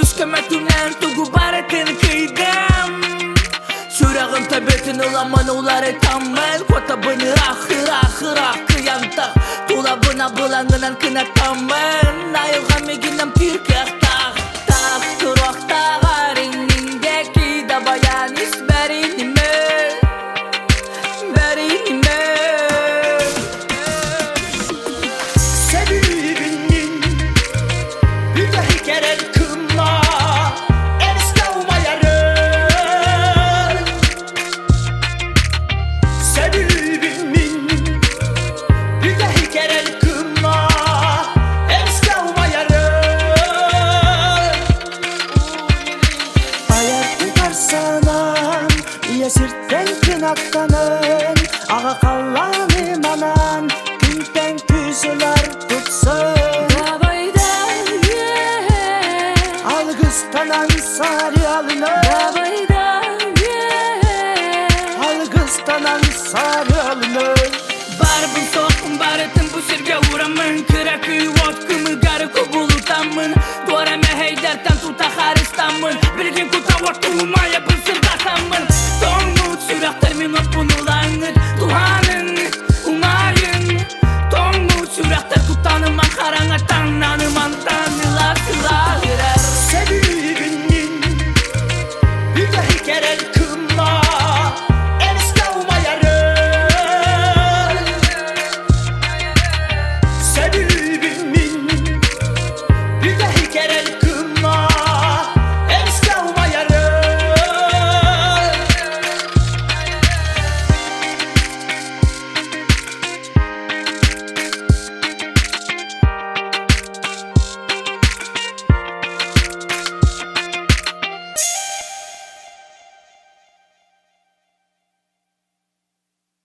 Üskümetünen tuğu baretin kıydam Şurağın tabetin ulaman uları tammel Kotabını ahır ahır ahır yantak Tulabına bulangınan kına tammel Nayılgan meginem pirkeh tak tak Turak tağarınındeki da bayan isberinime Verinime Seviminin bir de hikayet kılma Erstavma yarın Seviminin bir de hikayet kılma Erstavma yarın Ayar tutarsanan iya sirtten kınaktanın Ağa kallanım anan Günten küzüler tutsun Davayda Algıstanan sarı alını Davayda Algıstanan sarı alını Barbın soğukun baretin bu sirge uğramın Kırakı vodkımı garı kubulutamın Dora mehe